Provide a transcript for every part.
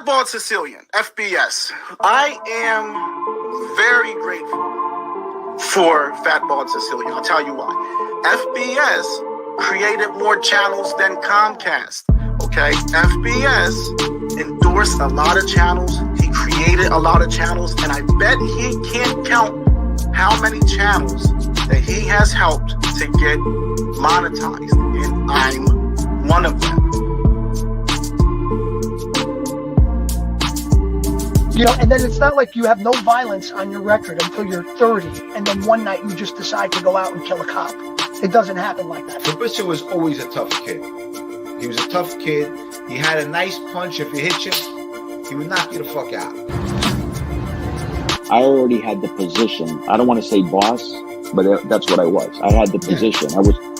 Fat Bald-Sicilian, FBS. I am very grateful for Fat Bald-Sicilian. I'll tell you why. FBS created more channels than Comcast. Okay? FBS endorsed a lot of channels. He created a lot of channels, and I bet he can't count how many channels that he has helped to get monetized, and I'm one of them. You know, and then it's not like you have no violence on your record until you're 30, and then one night you just decide to go out and kill a cop. It doesn't happen like that. Fabricio was always a tough kid. He was a tough kid. He had a nice punch. If you hit you, he would knock you the fuck out. I already had the position. I don't want to say boss, but that's what I was. I had the position.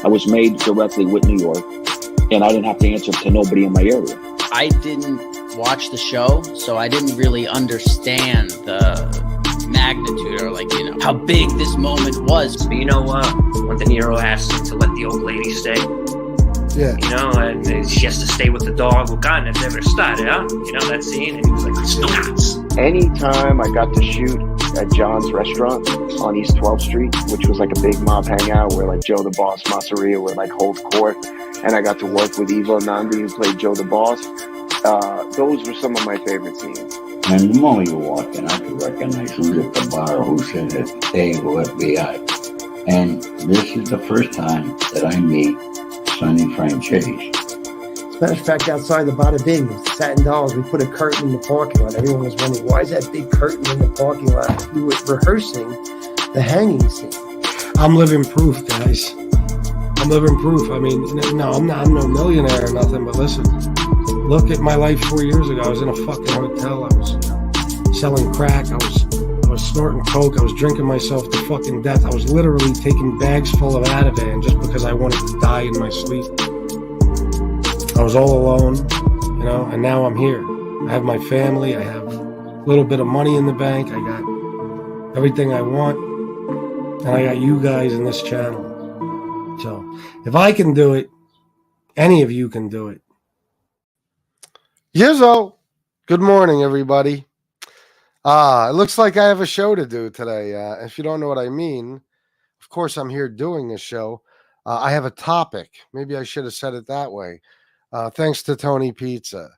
I was made directly with New York, and I didn't have to answer to nobody in my area. I didn't watch the show, so I didn't really understand the magnitude or how big this moment was. But you know what? When De Niro asked him to let the old lady stay, and she has to stay with the dog. Well, God, never ever started, huh? You know that scene? And he was like, "Nuts." Anytime I got to shoot at John's restaurant on East 12th Street, which was like a big mob hangout where like Joe the Boss Masseria would like hold court, and I got to work with Ivo Nandi who played Joe the Boss. Those were some of my favorite scenes. And the moment you walked in, I could recognize who's at the bar, who's at the table, FBI. And this is the first time that I meet Sonny Franchese. As a matter of fact, outside the Bada Bing, Satin Dolls, we put a curtain in the parking lot. Everyone was wondering, why is that big curtain in the parking lot? We were rehearsing the hanging scene. I'm living proof, guys. I'm living proof. I mean, no, I'm no millionaire or nothing, but listen, look at my life 4 years ago. I was in a fucking hotel. I was selling crack. I was snorting coke. I was drinking myself to fucking death. I was literally taking bags full of Ativan just because I wanted to die in my sleep. I was all alone, and now I'm here. I have my family. I have a little bit of money in the bank. I got everything I want. And I got you guys in this channel. So if I can do it, any of you can do it. Yizzo, good morning, everybody. It looks like I have a show to do today. If you don't know what I mean, of course, I'm here doing a show. I have a topic. Maybe I should have said it that way. Thanks to Tony Pizza.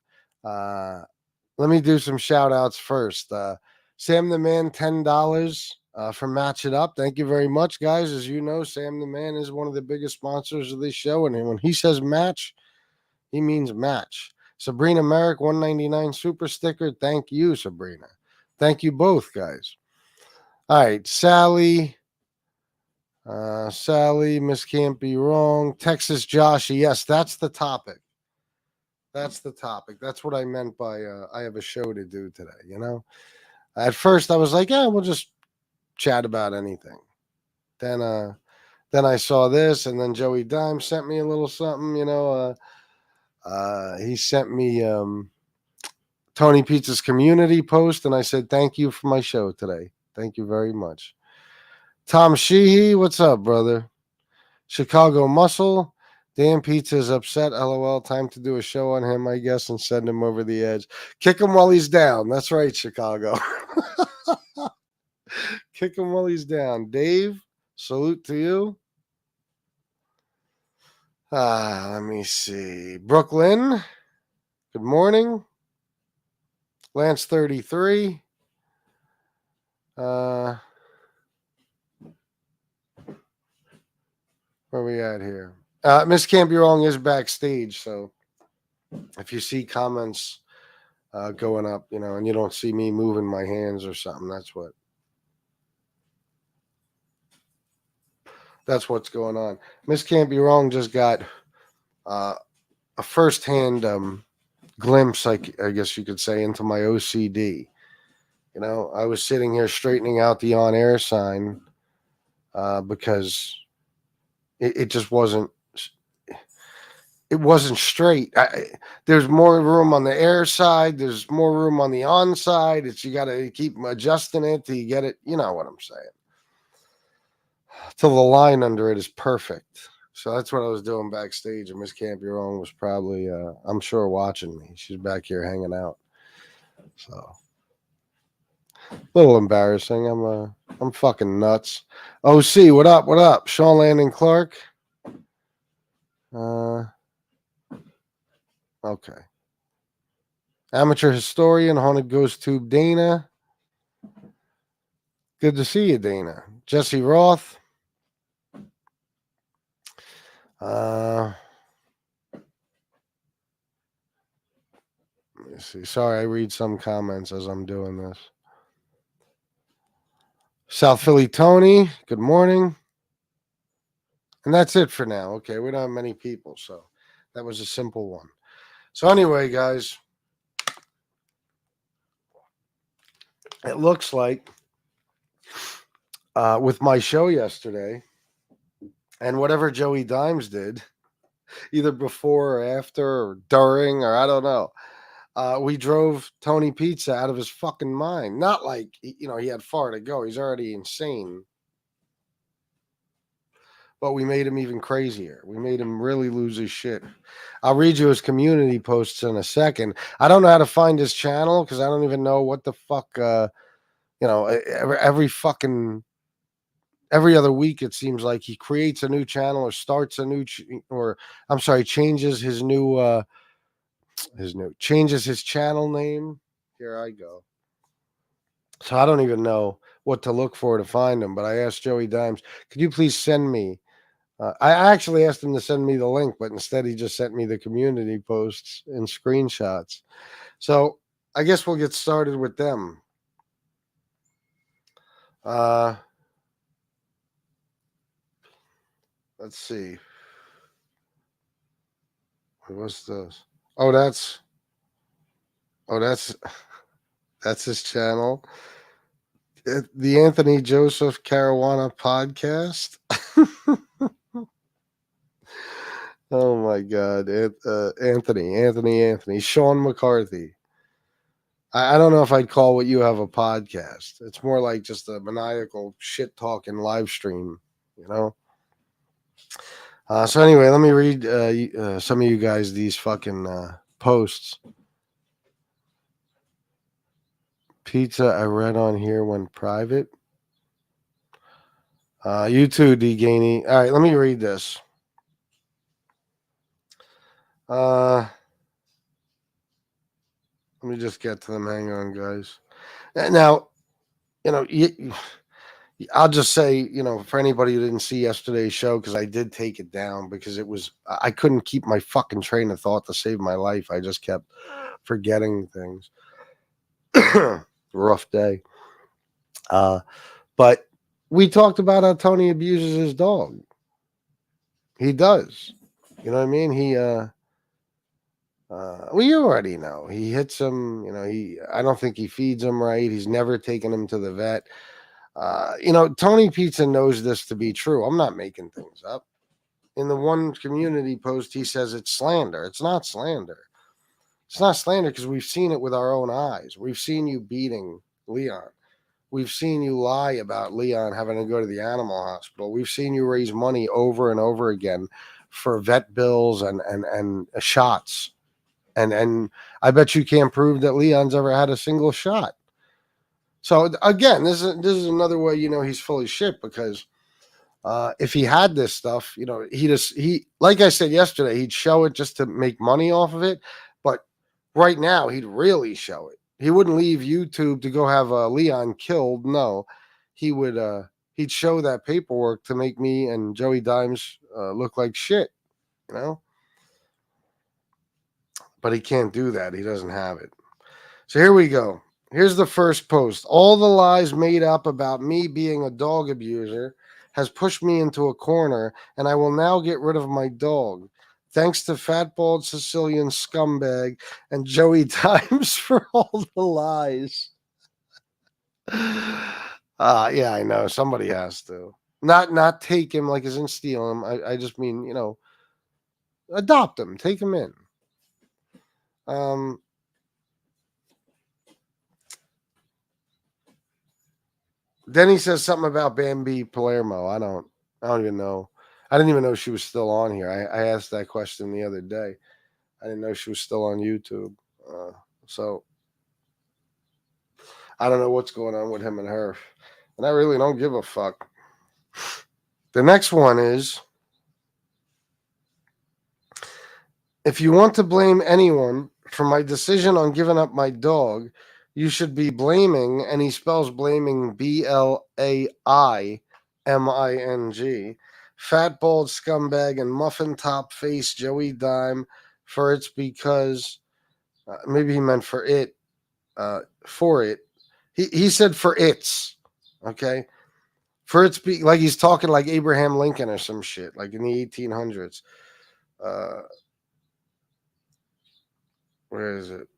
Let me do some shout outs first. Sam the Man, $10 for Match It Up. Thank you very much, guys. As you know, Sam the Man is one of the biggest sponsors of this show. And when he says match, he means match. Sabrina Merrick, $1.99 super sticker. Thank you, Sabrina. Thank you both, guys. All right, Sally, Miss Can't Be Wrong. Texas Joshy. Yes, that's the topic. That's the topic. That's what I meant by I have a show to do today, At first, I was like, yeah, we'll just chat about anything. Then I saw this, and then Joey Dime sent me a little something, he sent me Tony Pizza's community post, and I said, thank you for my show today. Thank you very much. Tom Sheehy, what's up, brother? Chicago Muscle. Dan Pizza is upset. LOL. Time to do a show on him, I guess, and send him over the edge. Kick him while he's down. That's right, Chicago. Kick him while he's down. Dave, salute to you. Let me see. Brooklyn, good morning. Lance 33. Where we at here? Miss Can't Be Wrong is backstage, so if you see comments going up, and you don't see me moving my hands or something, that's what's going on. Miss Can't Be Wrong just got a firsthand glimpse, I guess you could say, into my OCD. I was sitting here straightening out the on-air sign because it just wasn't. It wasn't straight. There's more room on the air side. There's more room on the on side. You got to keep adjusting it till you get it. You know what I'm saying? Till the line under it is perfect. So that's what I was doing backstage. And Miss Can't Be Wrong was probably, I'm sure, watching me. She's back here hanging out. So a little embarrassing. I'm fucking nuts. OC, what up? What up? Sean Landon Clark. Okay. Amateur historian, Haunted Ghost Tube Dana. Good to see you, Dana. Jesse Roth. Let me see. Sorry, I read some comments as I'm doing this. South Philly Tony, good morning. And that's it for now. Okay, we don't have many people, so that was a simple one. So anyway, guys, it looks like with my show yesterday and whatever Joey Dimes did, either before or after or during or I don't know, we drove Tony Pizza out of his fucking mind. Not like, he had far to go. He's already insane. But we made him even crazier. We made him really lose his shit. I'll read you his community posts in a second. I don't know how to find his channel because I don't even know what the fuck, every other week it seems like he creates a new channel or starts a new, changes changes his channel name. Here I go. So I don't even know what to look for to find him, but I asked Joey Dimes, could you please send me I actually asked him to send me the link, but instead he just sent me the community posts and screenshots. So I guess we'll get started with them. Let's see. What's this? That's his channel. The Anthony Joseph Caruana podcast. Oh my God, Anthony, Sean McCarthy. I don't know if I'd call what you have a podcast. It's more like just a maniacal shit talking live stream, So anyway, let me read some of you guys these fucking posts. Pizza I read on here went private. You too, D. Gainey. All right, let me read this. Let me just get to them. Hang on, guys. Now, I'll just say, for anybody who didn't see yesterday's show, because I did take it down because I couldn't keep my fucking train of thought to save my life. I just kept forgetting things. Rough day. But we talked about how Tony abuses his dog. He does. You know what I mean? You already know. He hits him, I don't think he feeds him right. He's never taken him to the vet. Tony Pizza knows this to be true. I'm not making things up. In the one community post, he says it's slander. It's not slander. It's not slander because we've seen it with our own eyes. We've seen you beating Leon. We've seen you lie about Leon having to go to the animal hospital. We've seen you raise money over and over again for vet bills and shots. And I bet you can't prove that Leon's ever had a single shot. So again, this is another way he's full of shit because if he had this stuff, he like I said yesterday, he'd show it just to make money off of it. But right now, he'd really show it. He wouldn't leave YouTube to go have Leon killed. No, he'd show that paperwork to make me and Joey Dimes look like shit, But he can't do that. He doesn't have it. So here we go. Here's the first post. All the lies made up about me being a dog abuser has pushed me into a corner, and I will now get rid of my dog. Thanks to Fat Bald-Sicilian scumbag and Joey Dimes for all the lies. Yeah, I know. Somebody has to. Not take him like as in steal him. I just mean, adopt him. Take him in. Then he says something about Bambi Palermo. I don't even know. I didn't even know she was still on here. I asked that question the other day. I didn't know she was still on YouTube. So I don't know what's going on with him and her. And I really don't give a fuck. The next one is, if you want to blame anyone for my decision on giving up my dog, you should be blaming, and he spells blaming BLAIMING, fat bald scumbag and muffin top face Joey Dime, for it's because maybe he meant for it. He said for its, okay? For its be like he's talking like Abraham Lincoln or some shit, like in the 1800s. Where is it?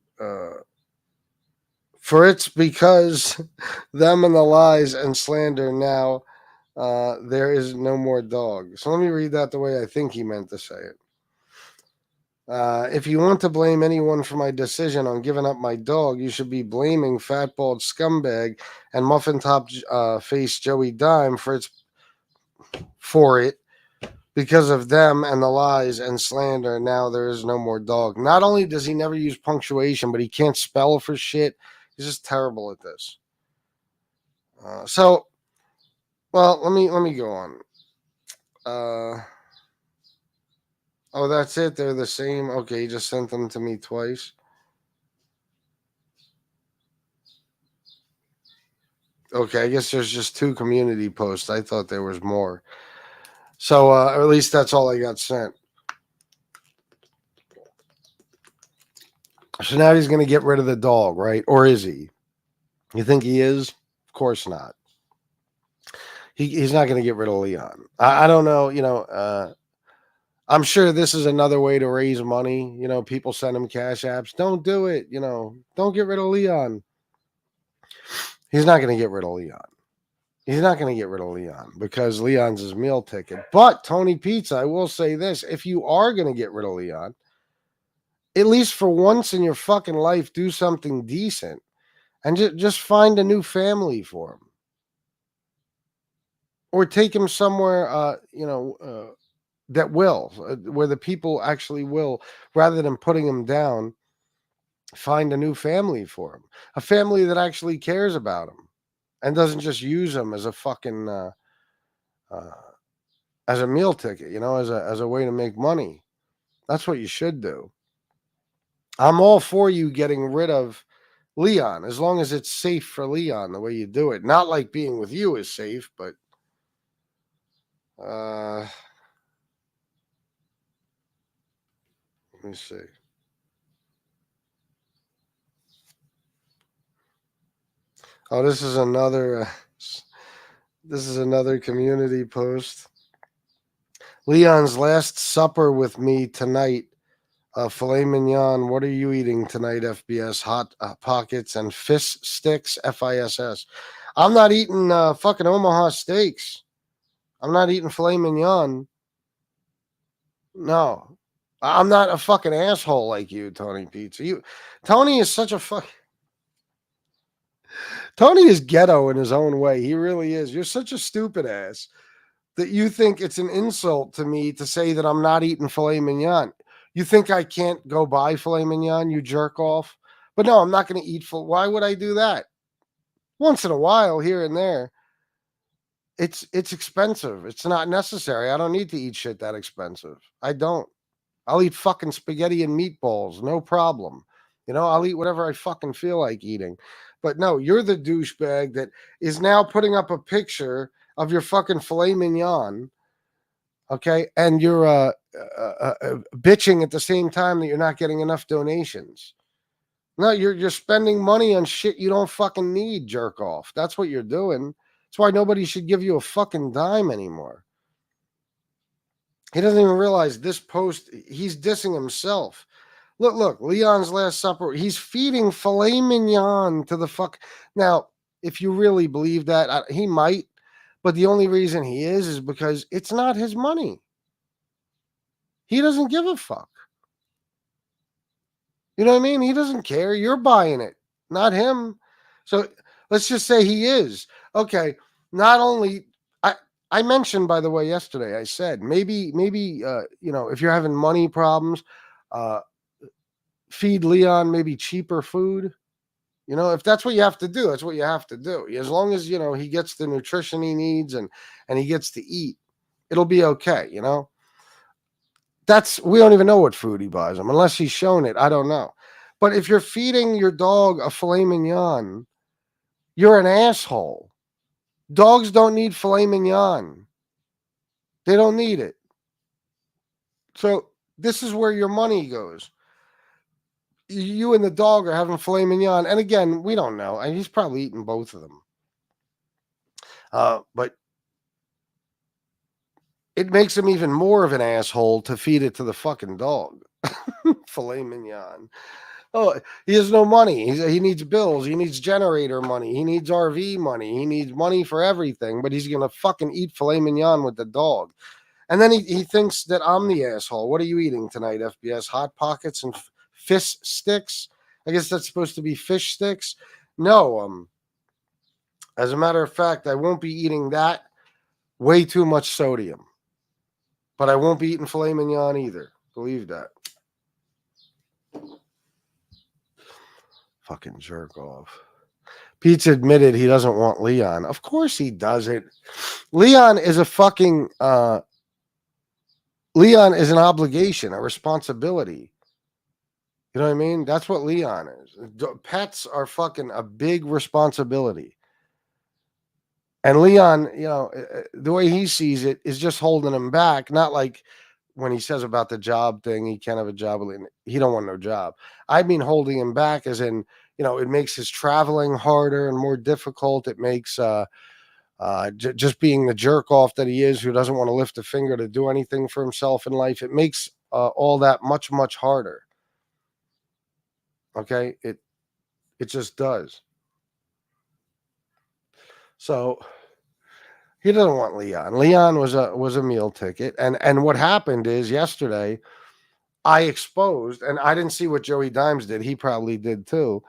For it's because them and the lies and slander now, there is no more dog. So let me read that the way I think he meant to say it. If you want to blame anyone for my decision on giving up my dog, you should be blaming fat bald scumbag and muffin top face Joey Dime for it because of them and the lies and slander. Now there is no more dog. Not only does he never use punctuation, but he can't spell for shit. He's just terrible at this. Well, let me go on. Oh, that's it. They're the same. Okay, he just sent them to me twice. Okay, I guess there's just 2 community posts. I thought there was more. So, or at least that's all I got sent. So now he's going to get rid of the dog, right? Or is he? You think he is? Of course not. He's not going to get rid of Leon. I don't know. I'm sure this is another way to raise money. People send him cash apps. Don't do it. Don't get rid of Leon. He's not going to get rid of Leon. He's not going to get rid of Leon because Leon's his meal ticket. But Tony Pizza, I will say this. If you are going to get rid of Leon, at least for once in your fucking life, do something decent and just find a new family for him. Or take him somewhere, that will, where the people actually will, rather than putting him down, find a new family for him. A family that actually cares about him and doesn't just use him as a fucking, as a meal ticket, as a way to make money. That's what you should do. I'm all for you getting rid of Leon, as long as it's safe for Leon, the way you do it. Not like being with you is safe, but let me see. Oh, this is another community post. Leon's last supper with me tonight. Filet mignon. What are you eating tonight, FBS? Hot Pockets and Fish Sticks, FISS. I'm not eating fucking Omaha steaks. I'm not eating filet mignon. No. I'm not a fucking asshole like you, Tony Pizza. Tony is such a fuck. Tony is ghetto in his own way. He really is. You're such a stupid ass that you think it's an insult to me to say that I'm not eating filet mignon. You think I can't go buy filet mignon, you jerk off? But no, I'm not going to eat full. Why would I do that? Once in a while, here and there. It's expensive. It's not necessary. I don't need to eat shit that expensive. I don't. I'll eat fucking spaghetti and meatballs. No problem. I'll eat whatever I fucking feel like eating. But no, you're the douchebag that is now putting up a picture of your fucking filet mignon. Okay. And you're bitching at the same time that you're not getting enough donations. No, you're spending money on shit you don't fucking need, jerk off. That's what you're doing. That's why nobody should give you a fucking dime anymore. He doesn't even realize this post, he's dissing himself. Look, Leon's last supper, he's feeding filet mignon to the fuck. Now, if you really believe that, he might, but the only reason he is because it's not his money. He doesn't give a fuck. You know what I mean? He doesn't care. You're buying it, not him. So let's just say he is. Okay, not only... I mentioned, by the way, yesterday, I said, maybe, if you're having money problems, feed Leon maybe cheaper food. You know, if that's what you have to do, that's what you have to do. As long as, you know, he gets the nutrition he needs and he gets to eat, it'll be okay, you know? We don't even know what food he buys him unless he's shown it. I don't know. But if you're feeding your dog a filet mignon, you're an asshole. Dogs don't need filet mignon. They don't need it. So this is where your money goes. You and the dog are having filet mignon. And again, we don't know. And he's probably eating both of them. But it makes him even more of an asshole to feed it to the fucking dog. Filet mignon. Oh, he has no money. He needs bills. He needs generator money. He needs RV money. He needs money for everything. But he's going to fucking eat filet mignon with the dog. And then he thinks that I'm the asshole. What are you eating tonight, FBS? Hot Pockets and fish sticks? I guess that's supposed to be fish sticks. No, as a matter of fact, I won't be eating that. Way too much sodium. But I won't be eating filet mignon either. Believe that. Fucking jerk off. Pete's admitted he doesn't want Leon. Of course he doesn't. Leon is a fucking... Leon is an obligation, a responsibility. You know what I mean? That's what Leon is. Pets are fucking a big responsibility. And Leon, you know, the way he sees it is just holding him back. Not like when he says about the job thing, he can't have a job. He don't want no job. I mean holding him back as in, you know, it makes his traveling harder and more difficult. It makes just being the jerk off that he is, who doesn't want to lift a finger to do anything for himself in life. It makes all that much, much harder. Okay? It just does. So he doesn't want Leon. Leon was a meal ticket. And what happened is yesterday I exposed, and I didn't see what Joey Dimes did. He probably did too.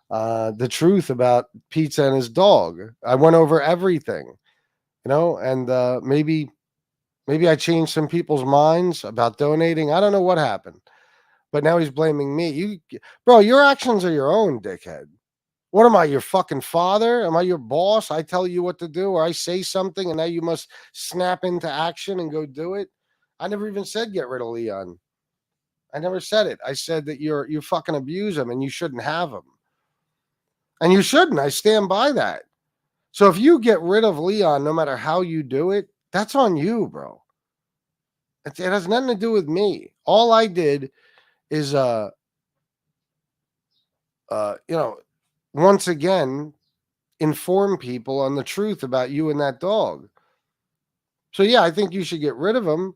The truth about Pizza and his dog. I went over everything, you know, and maybe I changed some people's minds about donating. I don't know what happened, but now he's blaming me. Bro, your actions are your own, dickhead. What am I, your fucking father? Am I your boss? I tell you what to do, or I say something and now you must snap into action and go do it. I never even said get rid of Leon. I never said it. I said that you fucking abuse him and you shouldn't have him. And you shouldn't. I stand by that. So if you get rid of Leon, no matter how you do it, that's on you, bro. It has nothing to do with me. All I did is, you know, once again, inform people on the truth about you and that dog. So yeah, I think you should get rid of him.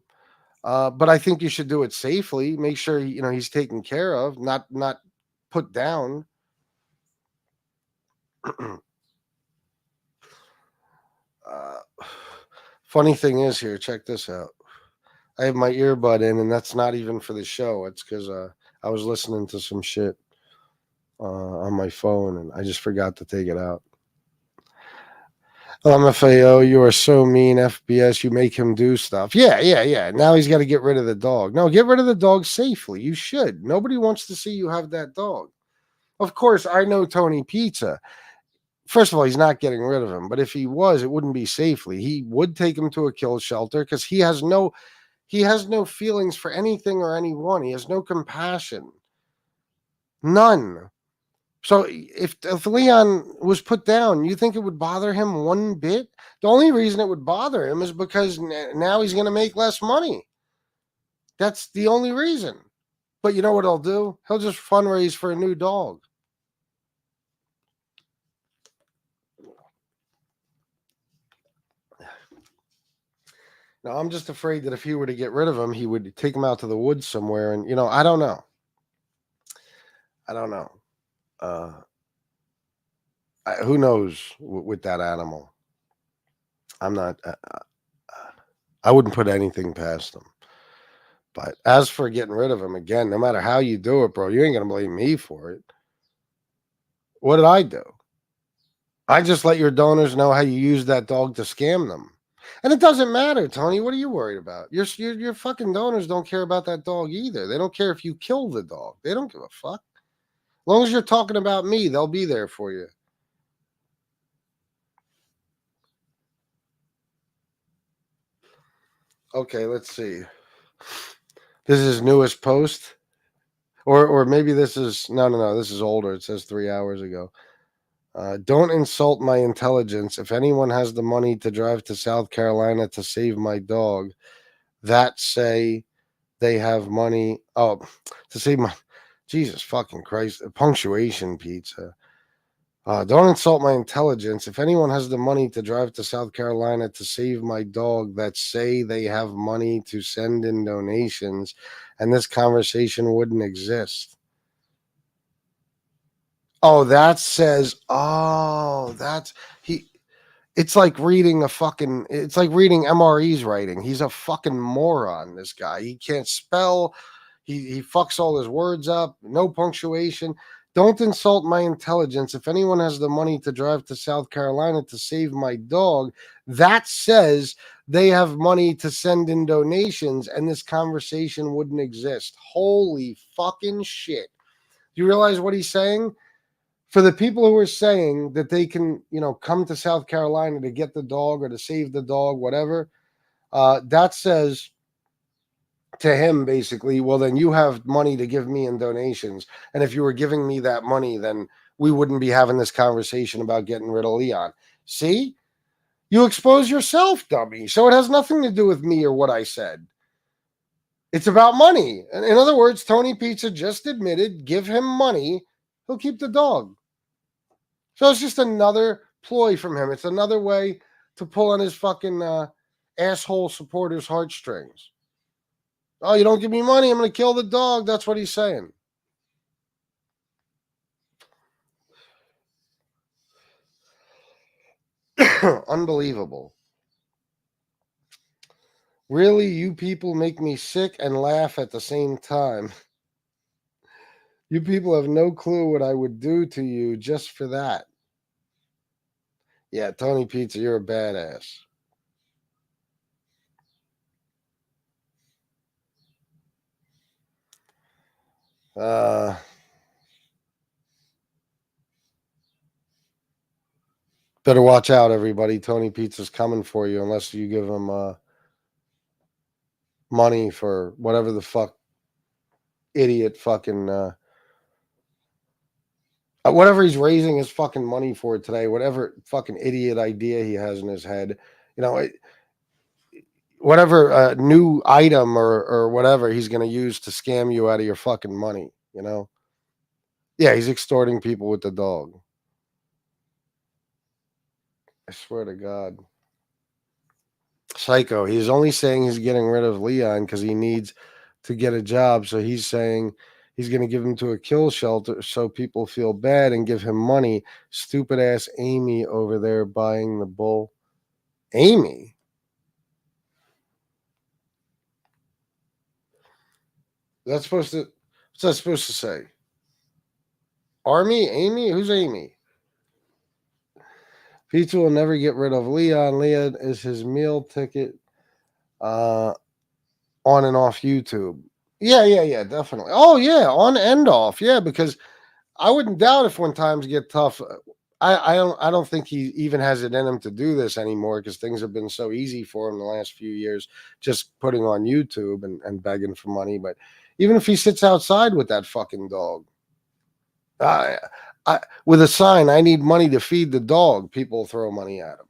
But I think you should do it safely. Make sure, you know, he's taken care of, not put down. Funny thing is here, check this out. I have my earbud in, and that's not even for the show. It's because I was listening to some shit on my phone, and I just forgot to take it out. LMFAO, you are so mean, FBS. You make him do stuff. Yeah. Now he's got to get rid of the dog. No, get rid of the dog safely. You should. Nobody wants to see you have that dog. Of course, I know Tony Pizza. First of all, he's not getting rid of him. But if he was, it wouldn't be safely. He would take him to a kill shelter because he has no feelings for anything or anyone. He has no compassion. None. So if Leon was put down, you think it would bother him one bit? The only reason it would bother him is because now he's going to make less money. That's the only reason. But you know what he'll do? He'll just fundraise for a new dog. Now, I'm just afraid that if he were to get rid of him, he would take him out to the woods somewhere. And, you know, I don't know. Who knows with that animal? I'm not, I wouldn't put anything past him. But as for getting rid of him, again, no matter how you do it, bro, you ain't going to blame me for it. What did I do? I just let your donors know how you use that dog to scam them. And it doesn't matter, Tony. What are you worried about? Your fucking donors don't care about that dog either. They don't care if you kill the dog. They don't give a fuck. long as you're talking about me, they'll be there for you. Okay, let's see. This is his newest post. Or maybe this is no. This is older. It says 3 hours ago. Don't insult my intelligence. If anyone has the money to drive to South Carolina to save my dog, that say they have money. Oh, to save my Jesus fucking Christ. Punctuation pizza. Don't insult my intelligence. If anyone has the money to drive to South Carolina to save my dog, that say they have money to send in donations, and this conversation wouldn't exist. Oh, that says, that's he. It's like reading it's like reading MRE's writing. He's a fucking moron, this guy. He can't spell. He fucks all his words up. No punctuation. Don't insult my intelligence. If anyone has the money to drive to South Carolina to save my dog, that says they have money to send in donations, and this conversation wouldn't exist. Holy fucking shit. Do you realize what he's saying? For the people who are saying that they can, come to South Carolina to get the dog or to save the dog, whatever, that says to him basically, well, then you have money to give me in donations. And if you were giving me that money, then we wouldn't be having this conversation about getting rid of Leon. See? You expose yourself, dummy. So it has nothing to do with me or what I said. It's about money. In other words, Tony Pizza just admitted, give him money, he'll keep the dog. So it's just another ploy from him. It's another way to pull on his fucking asshole supporters' heartstrings. Oh, you don't give me money, I'm going to kill the dog. That's what he's saying. Unbelievable. Really, you people make me sick and laugh at the same time. You people have no clue what I would do to you just for that. Yeah, Tony Pizza, you're a badass. Better watch out, everybody. Tony Pizza's coming for you unless you give him money for whatever the fuck idiot fucking whatever he's raising his fucking money for today, whatever fucking idiot idea he has in his head, whatever new item or whatever he's going to use to scam you out of your fucking money, Yeah, he's extorting people with the dog. I swear to God. Psycho. He's only saying he's getting rid of Leon because he needs to get a job. So he's saying he's going to give him to a kill shelter so people feel bad and give him money. Stupid ass Amy over there buying the bull. Amy? What's that supposed to say? Army? Amy? Who's Amy? Pizza will never get rid of Leon. Leon is his meal ticket on and off YouTube. Yeah, definitely. Oh, yeah, on and off. Yeah, because I wouldn't doubt if when times get tough, I don't think he even has it in him to do this anymore because things have been so easy for him the last few years, just putting on YouTube and begging for money. But even if he sits outside with that fucking dog, with a sign, I need money to feed the dog, people throw money at him.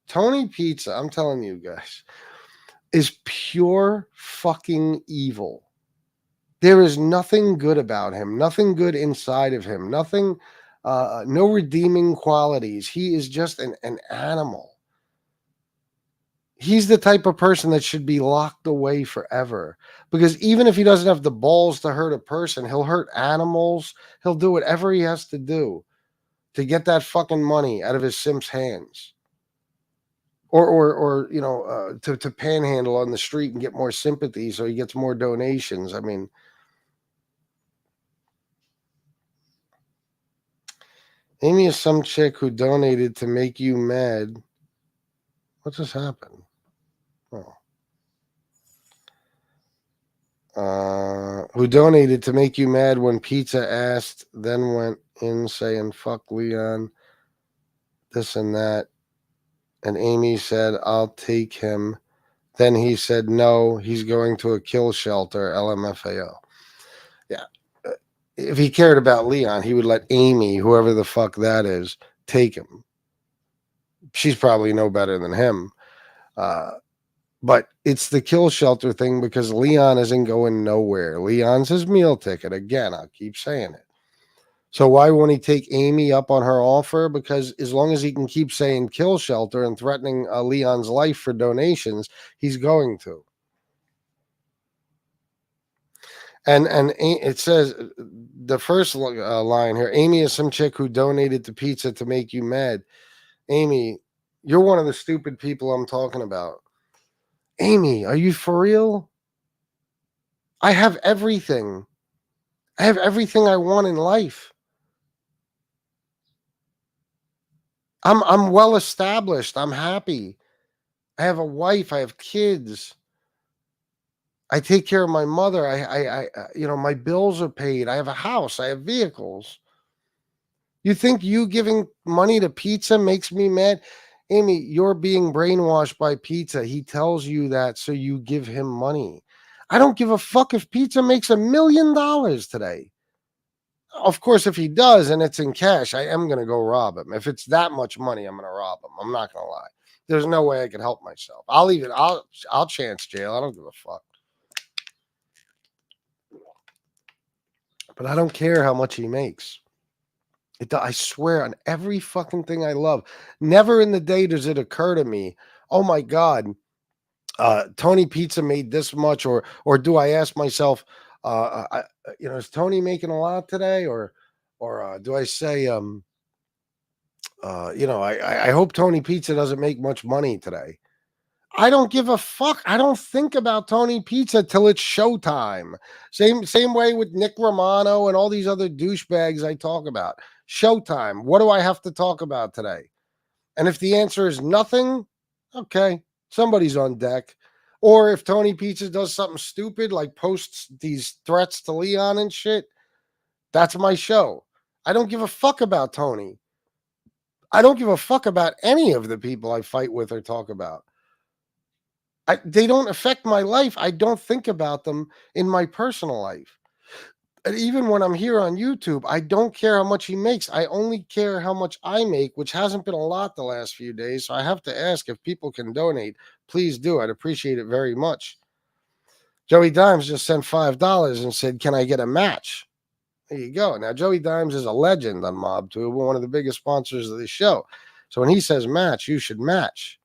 Tony Pizza, I'm telling you guys, is pure fucking evil. There is nothing good about him, nothing good inside of him, nothing, no redeeming qualities. He is just an animal. He's the type of person that should be locked away forever. Because even if he doesn't have the balls to hurt a person, he'll hurt animals. He'll do whatever he has to do to get that fucking money out of his simp's hands. Or to panhandle on the street and get more sympathy so he gets more donations. I mean, Amy is some chick who donated to make you mad. What just happened? Oh. who donated to make you mad when pizza asked, then went in saying, fuck Leon, this and that. And Amy said, I'll take him. Then he said, no, he's going to a kill shelter, LMFAO. Yeah. If he cared about Leon, he would let Amy, whoever the fuck that is, take him. She's probably no better than him. But it's the kill shelter thing because Leon isn't going nowhere. Leon's his meal ticket. Again, I'll keep saying it. So why won't he take Amy up on her offer? Because as long as he can keep saying kill shelter and threatening Leon's life for donations, he's going to. And it says the first line here, Amy is some chick who donated to pizza to make you mad. Amy, you're one of the stupid people I'm talking about. Amy, are you for real? I have everything. I have everything I want in life. I'm well established. I'm happy. I have a wife. I have kids. I take care of my mother. I my bills are paid. I have a house. I have vehicles. You think you giving money to pizza makes me mad? Amy, you're being brainwashed by pizza. He tells you that so you give him money. I don't give a fuck if pizza makes $1 million today. Of course, if he does and it's in cash, I am going to go rob him. If it's that much money, I'm going to rob him. I'm not going to lie. There's no way I could help myself. I'll leave it. I'll chance jail. I don't give a fuck. But I don't care how much he makes. I swear on every fucking thing I love. Never in the day does it occur to me, oh my God, Tony Pizza made this much, or do I ask myself, is Tony making a lot today, or do I say, I hope Tony Pizza doesn't make much money today. I don't give a fuck. I don't think about Tony Pizza till it's showtime. Same way with Nick Romano and all these other douchebags I talk about. Showtime. What do I have to talk about today? And if the answer is nothing, okay, somebody's on deck. Or if Tony Pizza does something stupid, like posts these threats to Leon and shit, that's my show. I don't give a fuck about Tony. I don't give a fuck about any of the people I fight with or talk about. They don't affect my life. I don't think about them in my personal life. And even when I'm here on YouTube, I don't care how much he makes. I only care how much I make, which hasn't been a lot the last few days. So I have to ask if people can donate. Please do. I'd appreciate it very much. Joey Dimes just sent $5 and said, can I get a match? There you go. Now, Joey Dimes is a legend on MobTube, one of the biggest sponsors of this show. So when he says match, you should match.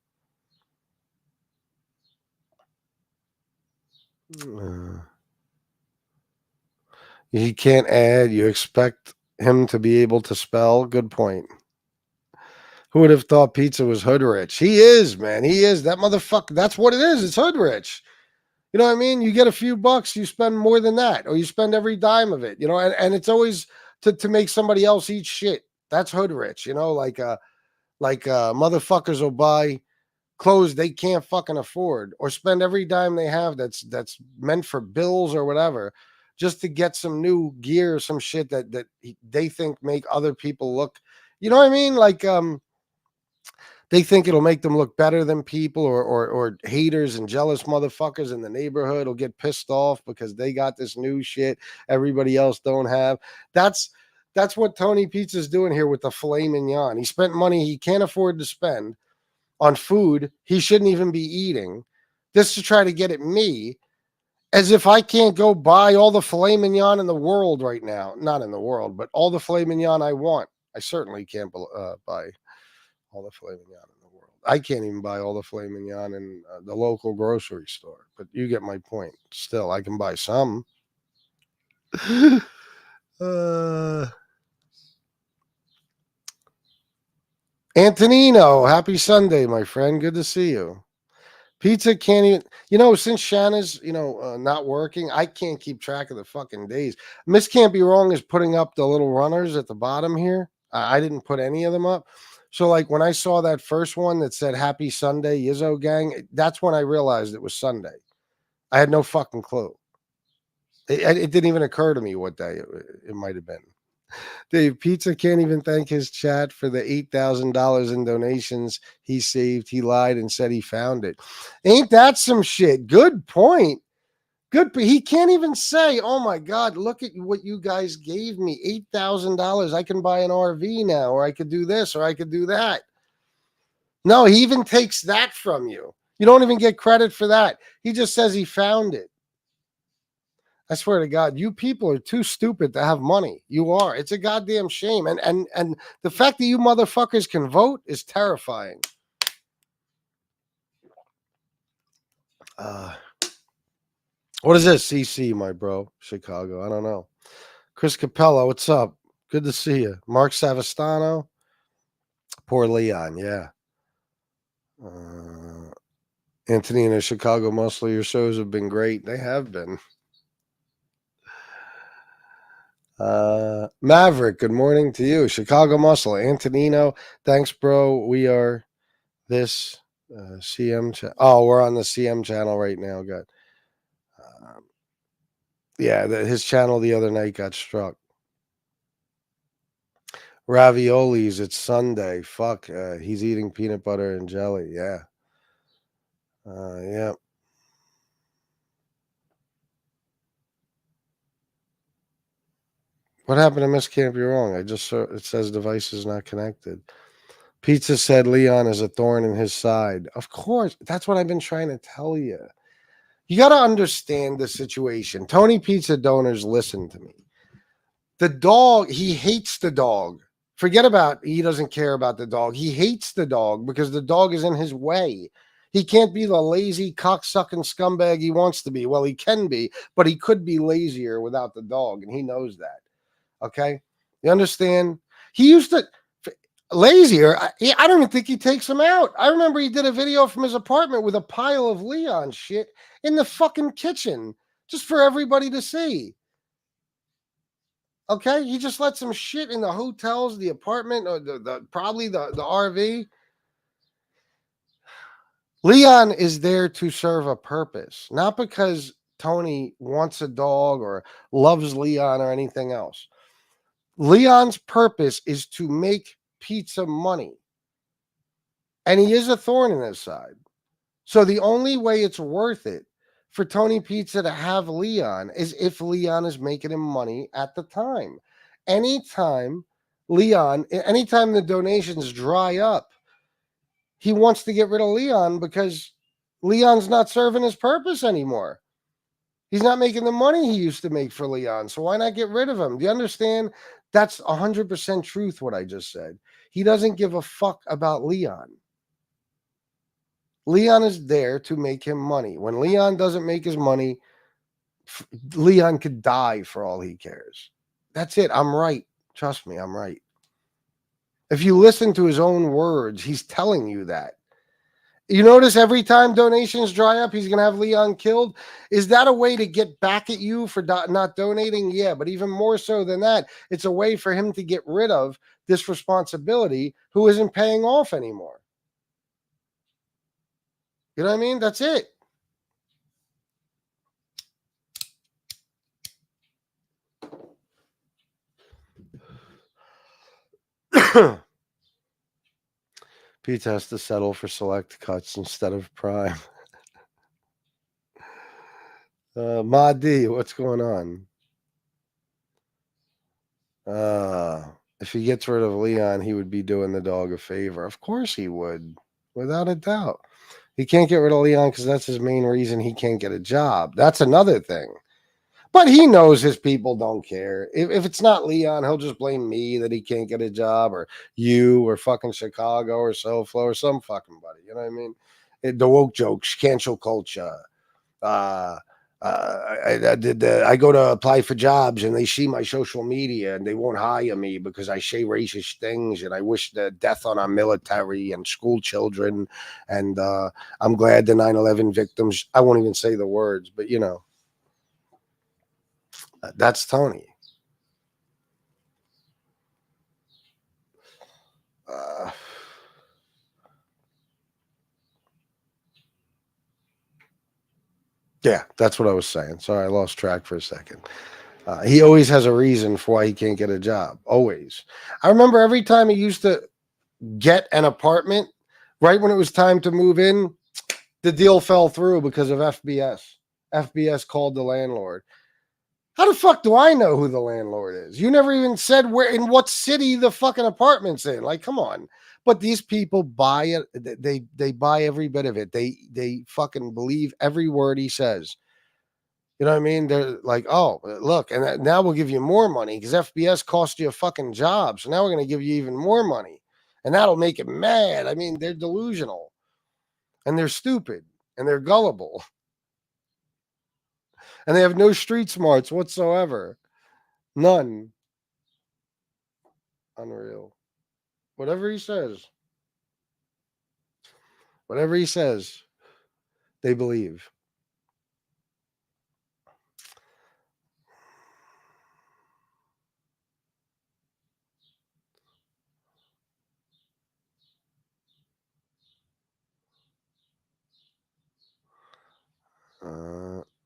He can't add. You expect him to be able to spell? Good point. Who would have thought pizza was hood rich? He is, man. He is. That motherfucker. That's what it is. It's hood rich. You know what I mean? You get a few bucks, you spend more than that, or you spend every dime of it, and it's always to make somebody else eat shit. That's hood rich, like motherfuckers will buy clothes they can't fucking afford, or spend every dime they have that's meant for bills or whatever, just to get some new gear or some shit that they think make other people look, you know what I mean? Like, they think it'll make them look better than people, or haters and jealous motherfuckers in the neighborhood will get pissed off because they got this new shit everybody else don't have. That's what Tony Pizza's doing here with the filet mignon. He spent money he can't afford to spend on food he shouldn't even be eating, just to try to get at me, as if I can't go buy all the filet mignon in the world right now. Not in the world, but all the filet mignon I want. I certainly can't buy all the filet mignon in the world. I can't even buy all the filet mignon in the local grocery store, but you get my point. Still, I can buy some. Antonino, happy Sunday, my friend. Good to see you. Pizza can't even, since Shanna's, not working, I can't keep track of the fucking days. Miss Can't Be Wrong is putting up the little runners at the bottom here. I didn't put any of them up. So, like, when I saw that first one that said Happy Sunday, Yizzo Gang, that's when I realized it was Sunday. I had no fucking clue. It didn't even occur to me what day it might have been. Dave Pizza can't even thank his chat for the $8,000 in donations he saved. He lied and said he found it. Ain't that some shit? Good point. Good. He can't even say, oh my God, look at what you guys gave me. $8,000. I can buy an RV now, or I could do this, or I could do that. No, he even takes that from you. You don't even get credit for that. He just says he found it. I swear to God, you people are too stupid to have money. You are. It's a goddamn shame. And the fact that you motherfuckers can vote is terrifying. What is this? CC, my bro. Chicago. I don't know. Chris Capello, what's up? Good to see you. Mark Savastano. Poor Leon, yeah. Antonina, Chicago Muscle, your shows have been great. They have been. Maverick, good morning to you. Chicago Muscle, Antonino, thanks, bro. We are this CM channel. Oh, we're on the CM channel right now. Good. Yeah, his channel the other night got struck. Raviolis, it's Sunday. Fuck, he's eating peanut butter and jelly. Yeah. Yeah. What happened to Miss Can't Be Wrong? I just saw it says device is not connected. Pizza said Leon is a thorn in his side. Of course. That's what I've been trying to tell you. You got to understand the situation. Tony Pizza donors, listen to me. The dog, he hates the dog. Forget about he doesn't care about the dog. He hates the dog because the dog is in his way. He can't be the lazy, cocksucking scumbag he wants to be. Well, he can be, but he could be lazier without the dog, and he knows that. Okay? You understand? He used to lazier. I don't even think he takes him out. I remember he did a video from his apartment with a pile of Leon shit in the fucking kitchen just for everybody to see. Okay? He just lets him shit in the hotels, the apartment, or probably the RV. Leon is there to serve a purpose, not because Tony wants a dog or loves Leon or anything else. Leon's purpose is to make pizza money. And he is a thorn in his side. So the only way it's worth it for Tony Pizza to have Leon is if Leon is making him money at the time. Anytime the donations dry up, he wants to get rid of Leon because Leon's not serving his purpose anymore. He's not making the money he used to make for Leon. So why not get rid of him? Do you understand? That's 100% truth, what I just said. He doesn't give a fuck about Leon. Leon is there to make him money. When Leon doesn't make his money, Leon could die for all he cares. That's it. I'm right. Trust me, I'm right. If you listen to his own words, he's telling you that. You notice every time donations dry up, he's going to have Leon killed. Is that a way to get back at you for not donating? Yeah, but even more so than that, it's a way for him to get rid of this responsibility who isn't paying off anymore. You know what I mean? That's it. Pete has to settle for select cuts instead of prime. Ma D, what's going on? If he gets rid of Leon, he would be doing the dog a favor. Of course he would, without a doubt. He can't get rid of Leon because that's his main reason he can't get a job. That's another thing. But he knows his people don't care. If it's not Leon, he'll just blame me that he can't get a job, or you, or fucking Chicago, or SoFlo, or some fucking buddy. You know what I mean? The woke jokes, cancel culture. I go to apply for jobs and they see my social media and they won't hire me because I say racist things and I wish the death on our military and school children. And I'm glad the 9/11 victims, I won't even say the words, but you know, that's Tony. Yeah, that's what I was saying. Sorry, I lost track for a second. He always has a reason for why he can't get a job. Always. I remember every time he used to get an apartment, right when it was time to move in, the deal fell through because of FBS. FBS called the landlord. How the fuck do I know who the landlord is? You never even said where, in what city the fucking apartment's in. Like, come on. But these people buy it. They buy every bit of it. They fucking believe every word he says. You know what I mean? They're like, oh, look, and now we'll give you more money because FBS cost you a fucking job. So now we're going to give you even more money. And that'll make it mad. I mean, they're delusional. And they're stupid. And they're gullible. And they have no street smarts whatsoever. None. Unreal. Whatever he says, they believe.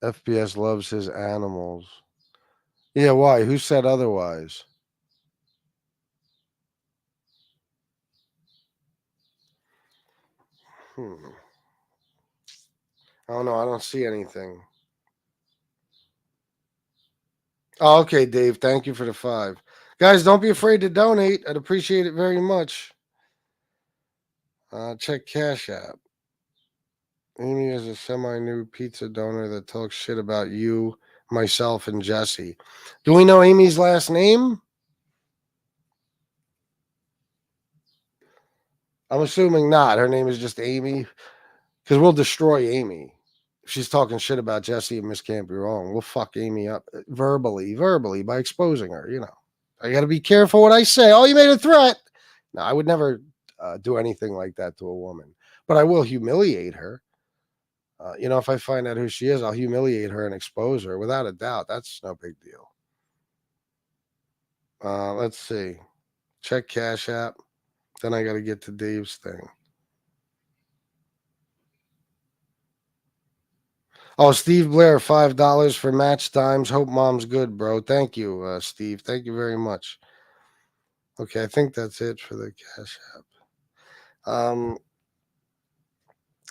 FBS loves his animals. Yeah, why? Who said otherwise? I don't know. I don't see anything. Oh, okay, Dave. Thank you for the 5. Guys, don't be afraid to donate. I'd appreciate it very much. Check Cash App. Amy is a semi-new pizza donor that talks shit about you, myself, and Jesse. Do we know Amy's last name? I'm assuming not. Her name is just Amy. Because we'll destroy Amy. If she's talking shit about Jesse and Miss Can't Be Wrong, we'll fuck Amy up verbally, by exposing her, you know. I got to be careful what I say. Oh, you made a threat. No, I would never do anything like that to a woman. But I will humiliate her. You know, if I find out who she is, I'll humiliate her and expose her without a doubt. That's no big deal. Let's see. Check Cash App. Then I got to get to Dave's thing. Oh, Steve Blair, $5 for match times. Hope mom's good, bro. Thank you, Steve. Thank you very much. Okay, I think that's it for the Cash App.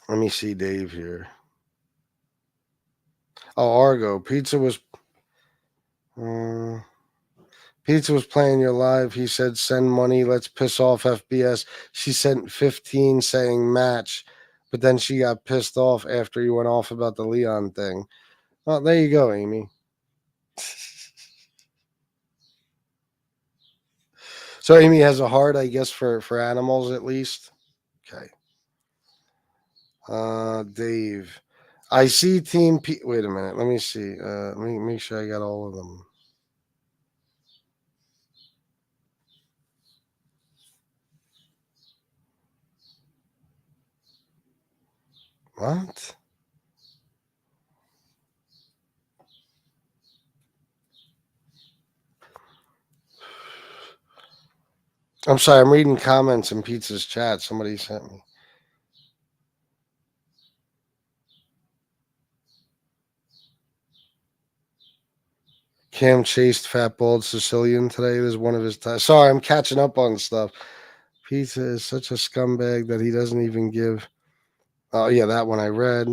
Let me see Dave here. Oh, Argo. Pizza was playing your live. He said, send money. Let's piss off FBS. She sent 15 saying match, but then she got pissed off after you went off about the Leon thing. Well, there you go, Amy. So Amy has a heart, I guess, for animals at least. Okay. Dave. I see Team P. Wait a minute. Let me see. Let me make sure I got all of them. What? I'm sorry. I'm reading comments in Pizza's chat. Somebody sent me. Cam chased Fat Bald-Sicilian today. This is one of his times. Sorry, I'm catching up on stuff. Pizza is such a scumbag that he doesn't even give. Oh, yeah, that one I read.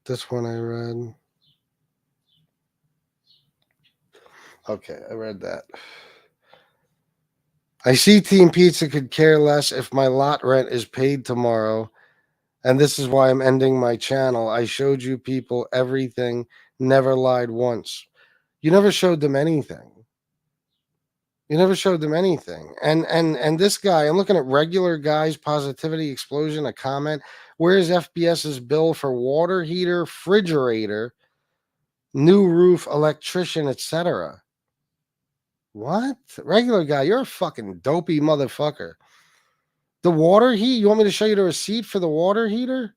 This one I read. Okay, I read that. I see Team Pizza could care less if my lot rent is paid tomorrow, and this is why I'm ending my channel. I showed you people everything, never lied once. You never showed them anything. You never showed them anything. And this guy, I'm looking at regular guys, positivity explosion, a comment. Where's FBS's bill for water heater, refrigerator, new roof, electrician, etc.? What? Regular guy, you're a fucking dopey motherfucker. The water heat? You want me to show you the receipt for the water heater?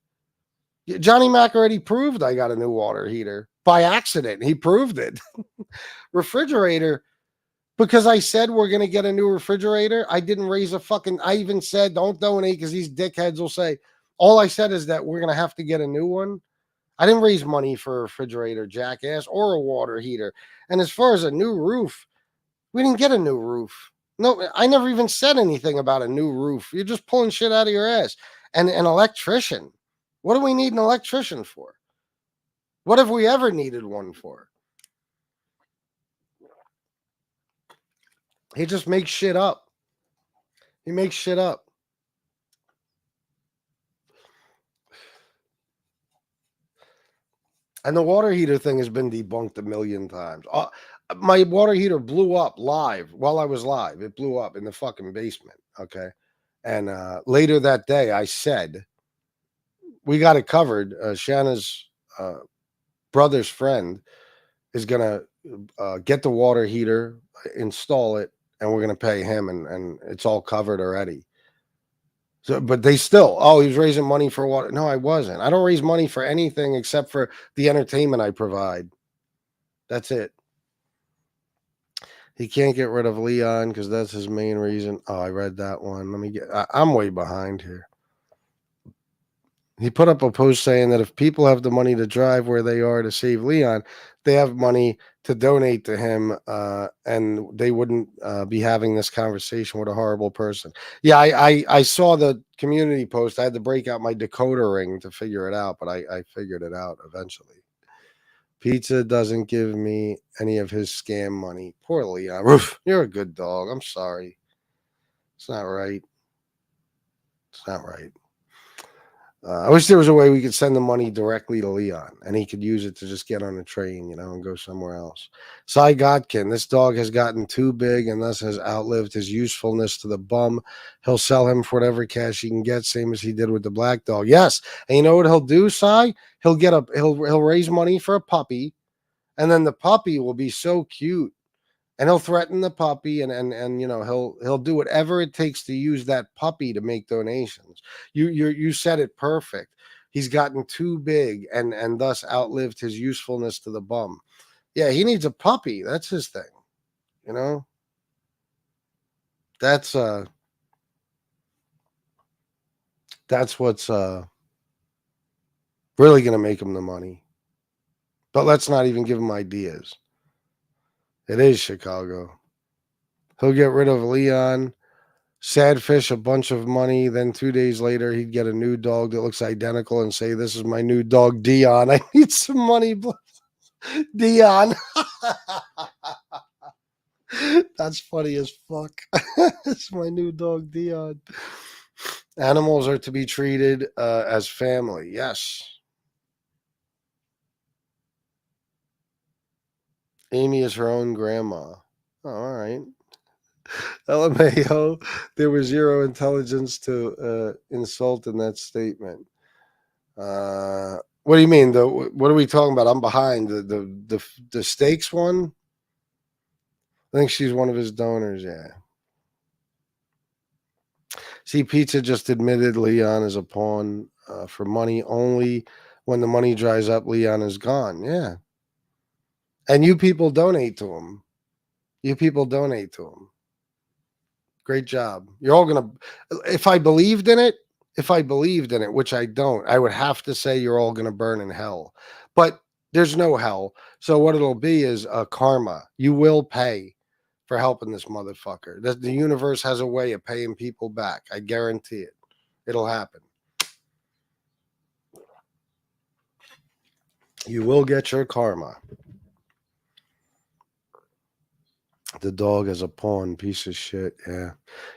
Johnny Mac already proved I got a new water heater by accident. He proved it. Refrigerator, because I said we're going to get a new refrigerator. I didn't raise a fucking, I even said don't donate because these dickheads will say, all I said is that we're going to have to get a new one. I didn't raise money for a refrigerator, jackass, or a water heater. And as far as a new roof, we didn't get a new roof. No, I never even said anything about a new roof. You're just pulling shit out of your ass. And an electrician. What do we need an electrician for? What have we ever needed one for? He just makes shit up. He makes shit up. And the water heater thing has been debunked a million times. My water heater blew up live while I was live. It blew up in the fucking basement. Okay. And later that day, I said, we got it covered. Shanna's brother's friend is going to get the water heater, install it, and we're going to pay him. And it's all covered already. So, but they still, he was raising money for water. No, I wasn't. I don't raise money for anything except for the entertainment I provide. That's it. He can't get rid of Leon because that's his main reason. Oh, I read that one. I'm way behind here. He put up a post saying that if people have the money to drive where they are to save Leon, they have money to donate to him, and they wouldn't be having this conversation with a horrible person. Yeah, I saw the community post. I had to break out my decoder ring to figure it out, but I figured it out eventually. Pizza doesn't give me any of his scam money. Poor Leon. Oof, you're a good dog. I'm sorry. It's not right. It's not right. I wish there was a way we could send the money directly to Leon and he could use it to just get on a train, and go somewhere else. Cy Godkin, this dog has gotten too big and thus has outlived his usefulness to the bum. He'll sell him for whatever cash he can get, same as he did with the black dog. Yes. And you know what he'll do, Cy? He'll raise money for a puppy, and then the puppy will be so cute. And he'll threaten the puppy, and he'll do whatever it takes to use that puppy to make donations. You said it perfect. He's gotten too big and thus outlived his usefulness to the bum. Yeah, he needs a puppy. That's his thing. That's what's really gonna make him the money. But let's not even give him ideas. It is Chicago. He'll get rid of Leon, sad fish a bunch of money. Then 2 days later, he'd get a new dog that looks identical and say, "This is my new dog, Dion. I need some money, Dion." That's funny as fuck. It's my new dog, Dion. Animals are to be treated as family. Yes. Amy is her own grandma. Oh, all right. LMAO, there was zero intelligence to insult in that statement. What do you mean? What are we talking about? I'm behind the stakes one. I think she's one of his donors. Yeah. See, Pizza just admitted Leon is a pawn for money only. When the money dries up, Leon is gone. Yeah. And you people donate to him. Great job. You're all going to, if I believed in it, which I don't, I would have to say you're all going to burn in hell. But there's no hell. So what it'll be is karma. You will pay for helping this motherfucker. The universe has a way of paying people back. I guarantee it. It'll happen. You will get your karma. The dog is a pawn, piece of shit. Yeah.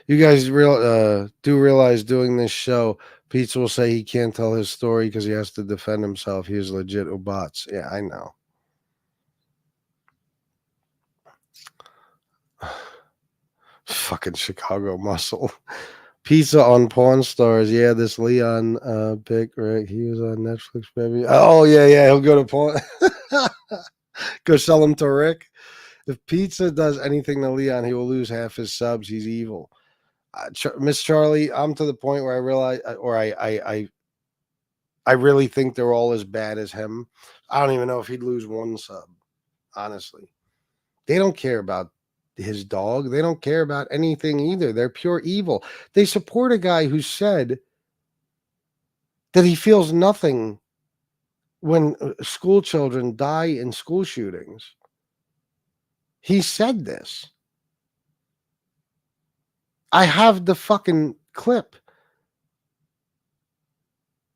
You guys do realize doing this show, Pizza will say he can't tell his story because he has to defend himself. He is legit Ubats. Yeah, I know. Fucking Chicago muscle. Pizza on Pawn Stars. Yeah, this Leon pick, right? He was on Netflix, baby. Oh, yeah. He'll go to Pawn. Go sell him to Rick. If Pizza does anything to Leon, he will lose half his subs. He's evil. Miss Charlie, I'm to the point where I realize, or I really think they're all as bad as him. I don't even know if he'd lose one sub, honestly. They don't care about his dog. They don't care about anything either. They're pure evil. They support a guy who said that he feels nothing when school children die in school shootings. He said this. I have the fucking clip.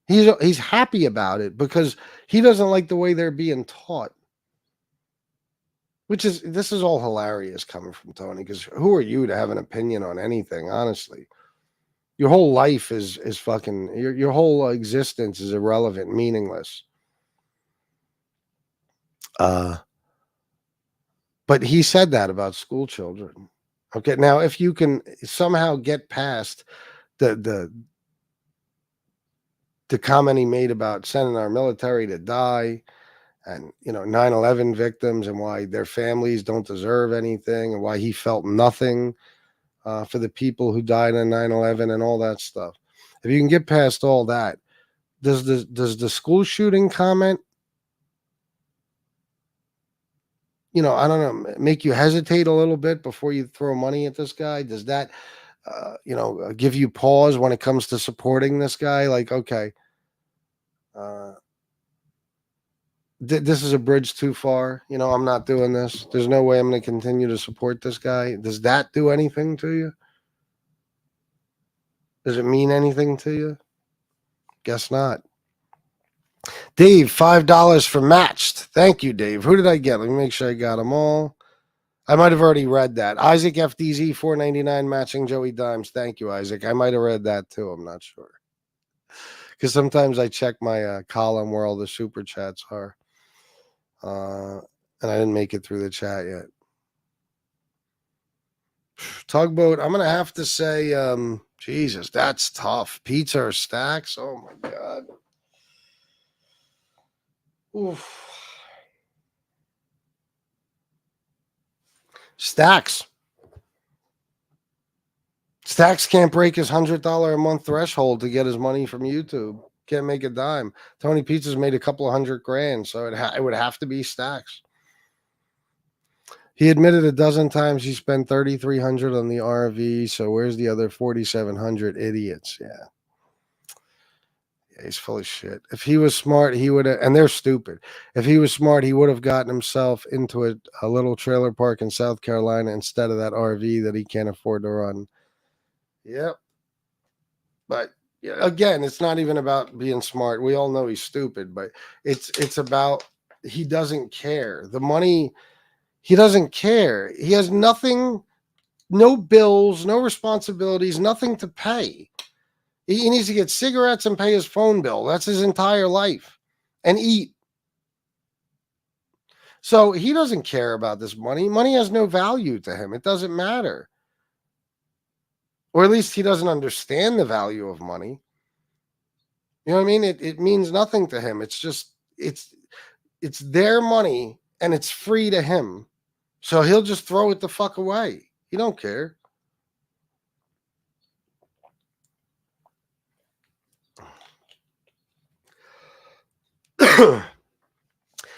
He's happy about it because he doesn't like the way they're being taught. This is all hilarious coming from Tony, because who are you to have an opinion on anything, honestly? Your whole life is fucking, your whole existence is irrelevant, meaningless. But he said that about school children. Okay, now if you can somehow get past the comment he made about sending our military to die, and 9/11 victims, and why their families don't deserve anything, and why he felt nothing for the people who died on 9/11 and all that stuff. If you can get past all that, does the school shooting comment, I don't know, make you hesitate a little bit before you throw money at this guy? Does that give you pause when it comes to supporting this guy? Like, okay, this is a bridge too far. I'm not doing this. There's no way I'm going to continue to support this guy. Does that do anything to you? Does it mean anything to you? Guess not. Dave, $5 for matched. Thank you, Dave. Who did I get? Let me make sure I got them all. I might have already read that. Isaac FDZ, $4.99 matching Joey Dimes. Thank you, Isaac. I might have read that too. I'm not sure. Because sometimes I check my column where all the super chats are. And I didn't make it through the chat yet. Tugboat, I'm going to have to say, Jesus, that's tough. Pizza or Stacks? Oh, my God. Oof. Stacks. Stacks can't break his $100 a month threshold to get his money from YouTube. Can't make a dime. Tony Pizza's made a couple of $100,000, so it would have to be Stacks. He admitted a dozen times he spent $3,300 on the RV. So where's the other $4,700 idiots? Yeah, he's full of shit. If he was smart, he would have. And they're stupid. If he was smart, he would have gotten himself into a little trailer park in South Carolina instead of that RV that he can't afford to run. Yep. But again, it's not even about being smart. We all know he's stupid, but it's about he doesn't care. The money, he doesn't care. He has nothing, no bills, no responsibilities, nothing to pay. He needs to get cigarettes and pay his phone bill. That's his entire life. And eat. So he doesn't care about this money. Money has no value to him. It doesn't matter. Or at least he doesn't understand the value of money. You know what I mean? It means nothing to him. It's just, it's their money and it's free to him. So he'll just throw it the fuck away. He don't care.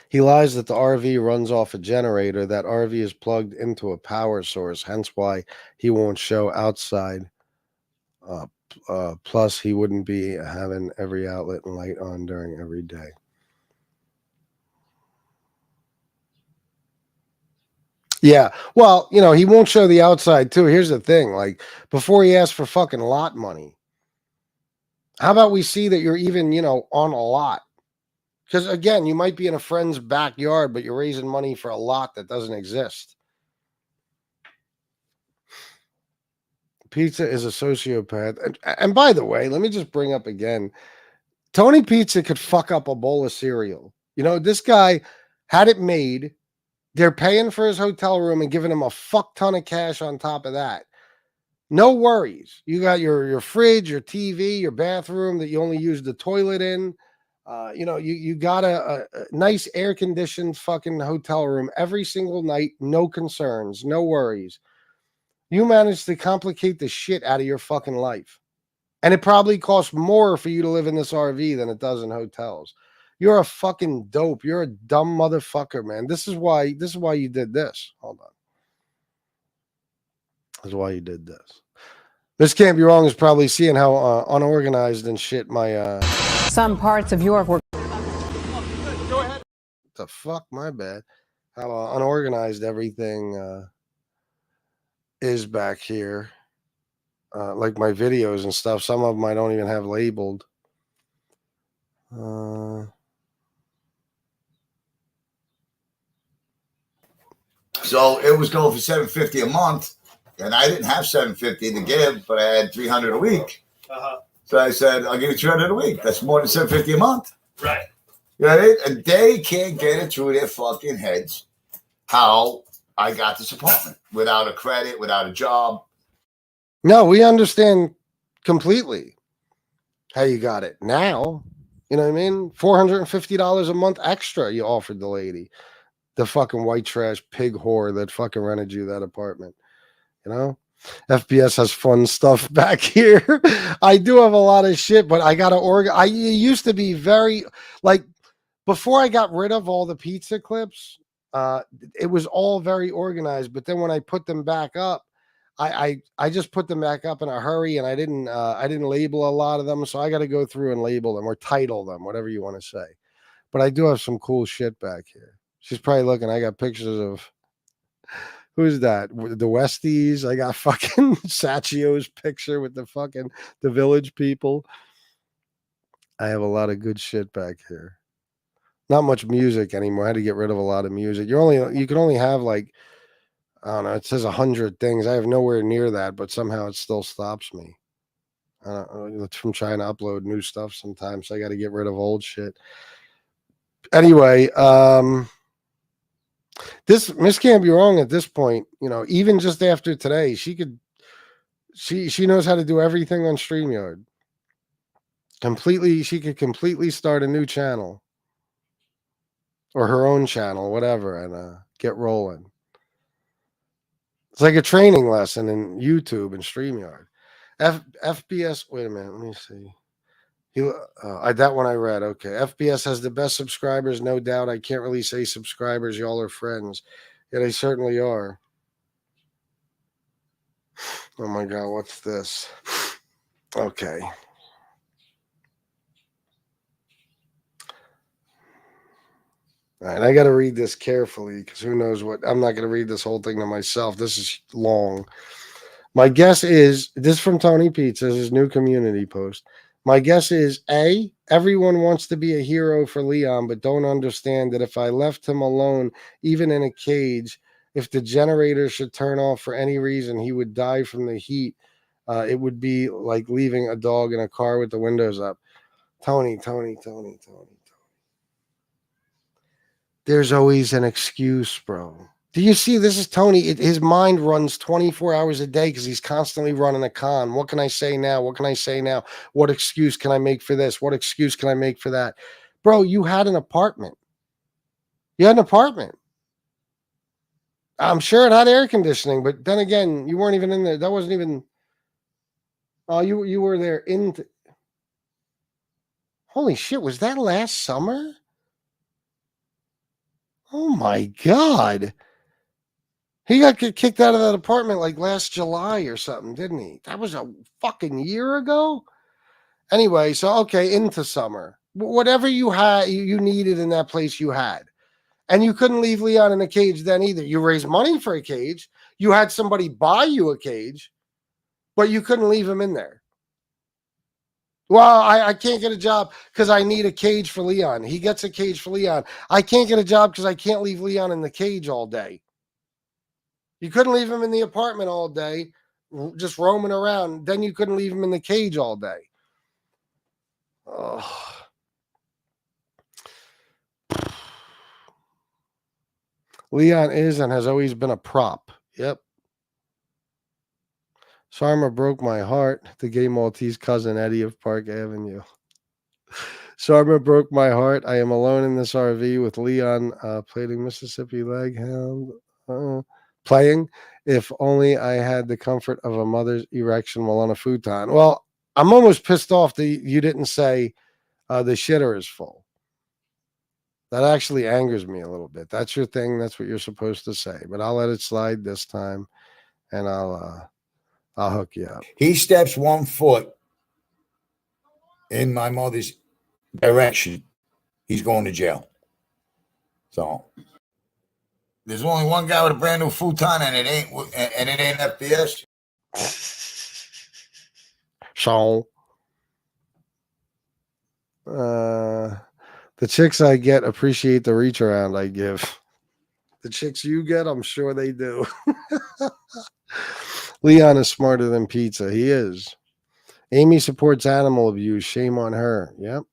He lies that the RV runs off a generator. That RV is plugged into a power source, hence why he won't show outside. Plus, he wouldn't be having every outlet and light on during every day. Yeah, well, he won't show the outside too. Here's the thing, like, before he asks for fucking lot money, how about we see that you're even, on a lot? Because, again, you might be in a friend's backyard, but you're raising money for a lot that doesn't exist. Pizza is a sociopath. And by the way, let me just bring up again, Tony Pizza could fuck up a bowl of cereal. This guy had it made. They're paying for his hotel room and giving him a fuck ton of cash on top of that. No worries. You got your fridge, your TV, your bathroom that you only use the toilet in. You got a nice air-conditioned fucking hotel room every single night. No concerns, no worries. You managed to complicate the shit out of your fucking life. And it probably costs more for you to live in this RV than it does in hotels. You're a fucking dope. You're a dumb motherfucker, man. This is why you did this. Hold on. This is why you did this. This Can't Be Wrong is probably seeing how unorganized and shit my some parts of York were the fuck? My bad. How unorganized everything is back here. Like my videos and stuff. Some of them I don't even have labeled. So it was going for $750 a month, and I didn't have $750 to give, but I had $300 a week. So I said, I'll give you $300 a week. That's more than $750 a month. Right. You know what I mean? And they can't get it through their fucking heads how I got this apartment without a credit, without a job. No, we understand completely how you got it now. You know what I mean? $450 a month extra you offered the lady. The fucking white trash pig whore that fucking rented you that apartment. You know? FBS has fun stuff back here. I do have a lot of shit, but I got to I used to be very, like, before I got rid of all the pizza clips, it was all very organized. But then when I put them back up, I just put them back up in a hurry, and I didn't label a lot of them. So I got to go through and label them or title them, whatever you want to say. But I do have some cool shit back here. She's probably looking. I got pictures of, who's that? The Westies. I got fucking Sachio's picture with the Village people. I have a lot of good shit back here. Not much music anymore. I had to get rid of a lot of music. You can only have, like, I don't know. It says 100 things. I have nowhere near that, but somehow it still stops me. I don't know. It's from trying to upload new stuff sometimes. So I got to get rid of old shit. Anyway, this Miss can't be wrong at this point. You know, even just after today, she knows how to do everything on StreamYard. She could completely start a new channel or her own channel, whatever, and get rolling. It's like a training lesson in YouTube and StreamYard. FBS. Wait a minute, let me see. That one I read. Okay. FBS has the best subscribers, no doubt. I can't really say subscribers. Y'all are friends. Yeah, they certainly are. Oh my God, what's this? Okay. All right, I got to read this carefully because who knows what. I'm not going to read this whole thing to myself. This is long. My guess is, this is from Tony Pizza, his new community post. My guess is, A, everyone wants to be a hero for Leon, but don't understand that if I left him alone, even in a cage, if the generator should turn off for any reason, he would die from the heat. It would be like leaving a dog in a car with the windows up. Tony. There's always an excuse, bro. Do you see? This is Tony. His mind runs 24 hours a day because he's constantly running a con. What can I say now? What can I say now? What excuse can I make for this? What excuse can I make for that? Bro, you had an apartment. I'm sure it had air conditioning, but then again, you weren't even in there. That wasn't even. Oh, you were there Holy shit, was that last summer? Oh my God. He got kicked out of that apartment like last July or something, didn't he? That was a fucking year ago. Anyway, so okay, into summer. Whatever you had, you needed in that place, you had. And you couldn't leave Leon in a cage then either. You raised money for a cage. You had somebody buy you a cage, but you couldn't leave him in there. Well, I can't get a job because I need a cage for Leon. He gets a cage for Leon. I can't get a job because I can't leave Leon in the cage all day. You couldn't leave him in the apartment all day, just roaming around. Then you couldn't leave him in the cage all day. Oh. Leon is and has always been a prop. Yep. Sarma broke my heart. The gay Maltese cousin Eddie of Park Avenue. Sarma broke my heart. I am alone in this RV with Leon playing Mississippi Leghound. Playing. If only I had the comfort of a mother's erection while on a futon. Well, I'm almost pissed off that you didn't say the shitter is full. That actually angers me a little bit. That's your thing. That's what you're supposed to say. But I'll let it slide this time, and I'll hook you up. He steps 1 foot in my mother's direction, he's going to jail. So there's only one guy with a brand new futon, and it ain't FBS. So, the chicks I get appreciate the reach around I give. The chicks you get, I'm sure they do. Leon is smarter than pizza. He is. Amy supports animal abuse. Shame on her. Yep.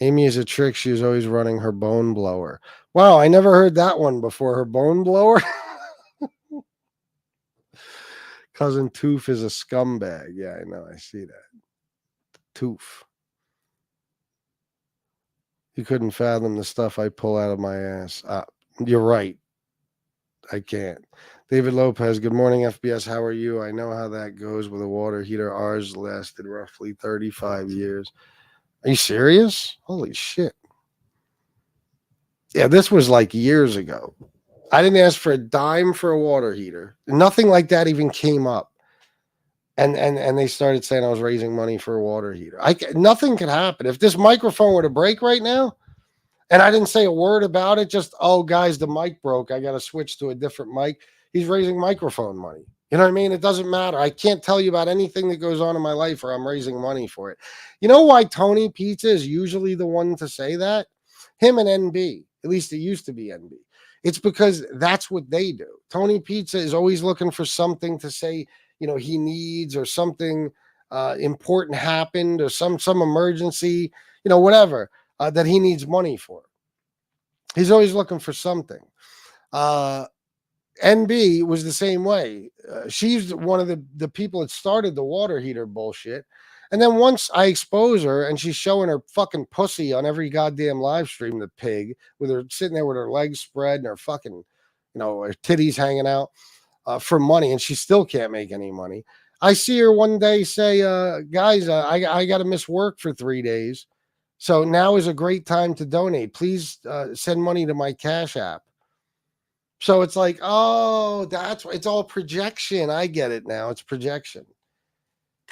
Amy is a trick. She's always running her bone blower. Wow, I never heard that one before. Her bone blower? Cousin Toof is a scumbag. Yeah, I know. I see that. Toof. You couldn't fathom the stuff I pull out of my ass. You're right. I can't. David Lopez, good morning, FBS. How are you? I know how that goes with a water heater. Ours lasted roughly 35 years. Are you serious? Holy shit. Yeah, this was like years ago. I didn't ask for a dime for a water heater. Nothing like that even came up. And they started saying I was raising money for a water heater. Nothing could happen. If this microphone were to break right now, and I didn't say a word about it, just, oh, guys, the mic broke. I got to switch to a different mic. He's raising microphone money. You know what I mean? It doesn't matter. I can't tell you about anything that goes on in my life or I'm raising money for it. You know why Tony Pizza is usually the one to say that? Him and NB. At least it used to be NB. It's because that's what they do. Tony Pizza is always looking for something to say, you know, he needs, or something important happened, or some emergency, you know, whatever. That he needs money for. He's always looking for something. NB was the same way. She's one of the people that started the water heater bullshit. And then once I expose her and she's showing her fucking pussy on every goddamn live stream, the pig, with her sitting there with her legs spread and her fucking, you know, her titties hanging out for money, and she still can't make any money. I see her one day say, guys, I got to miss work for 3 days. So now is a great time to donate. Please send money to my Cash App. So it's like, oh, it's all projection. I get it now. It's projection.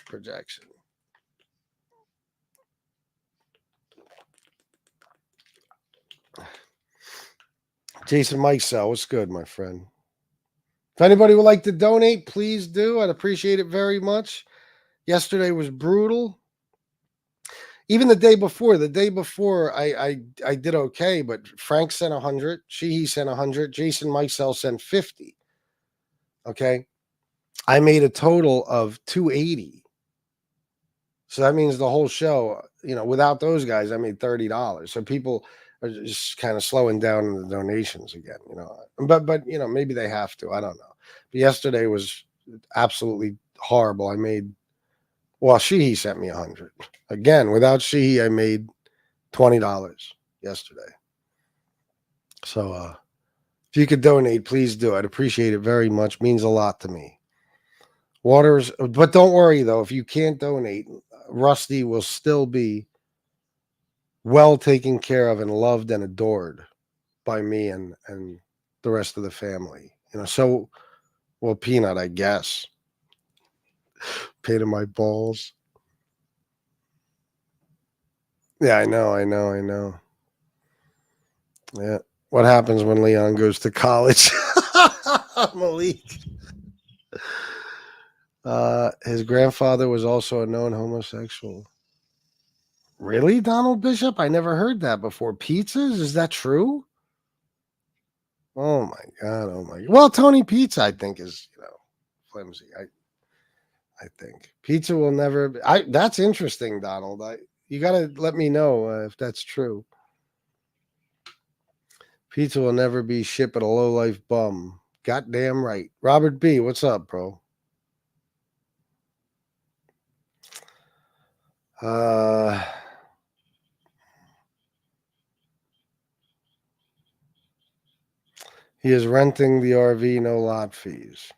Projection. Jason Mikesell, what's good, my friend? If anybody would like to donate, please do. I'd appreciate it very much. Yesterday was brutal. Even the day before I did okay, but Frank sent 100, he sent 100, Jason Mikesell sent 50. Okay. I made a total of 280. So that means the whole show, you know, without those guys, I made $30. So people are just kind of slowing down in the donations again, you know. But you know, maybe they have to. I don't know. But yesterday was absolutely horrible. I made, well, he sent me 100. Again, without I made $20 yesterday. So if you could donate, please do. I'd appreciate it very much. Means a lot to me. Waters, but don't worry though, if you can't donate, Rusty will still be well taken care of and loved and adored by me and the rest of the family. You know, so, well, Peanut, I guess. Pain in my balls. Yeah, I know. Yeah. What happens when Leon goes to college? Malik. His grandfather was also a known homosexual. Really, Donald Bishop? I never heard that before. Pizzas? Is that true? Oh my God. Well, Tony Pizza, I think, is, you know, flimsy. I think pizza will never be, that's interesting, Donald. You got to let me know if that's true. Pizza will never be ship at a low-life bum. Goddamn right. Robert B., what's up, bro? He is renting the RV, no lot fees.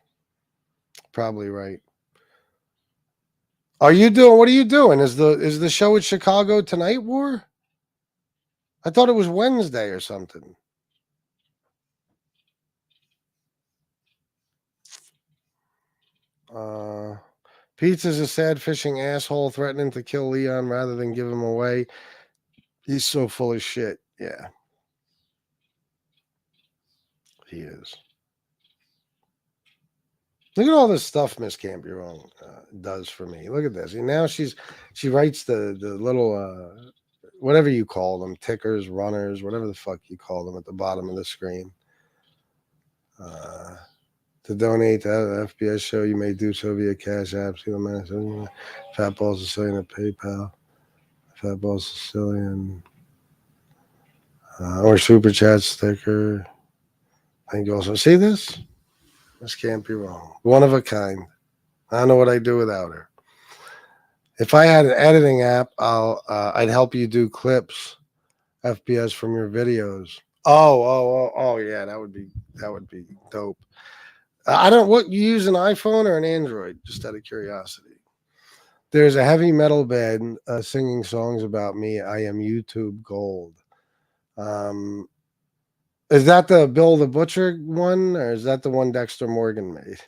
Probably right. What are you doing? Is the show at Chicago tonight, War? I thought it was Wednesday or something. Pizza's a sad fishing asshole threatening to kill Leon rather than give him away. He's so full of shit. Yeah. he is. Look at all this stuff Miss Can't Be Wrong does for me. Look at this. And now she writes the little whatever you call them, tickers, runners, whatever the fuck you call them at the bottom of the screen. To donate to the FBS show, you may do so via Cash App, Fat Bald-Sicilian at PayPal, Fat Bald-Sicilian, or Super Chat sticker. Thank you also. See this? This can't be wrong. One of a kind. I don't know what I'd do without her. If I had an editing app, I'd help you do clips, FBS from your videos. Oh, yeah, that would be dope. What you use, an iPhone or an Android? Just out of curiosity. There's a heavy metal band singing songs about me. I am YouTube gold. Is that the Bill the Butcher one, or is that the one Dexter Morgan made?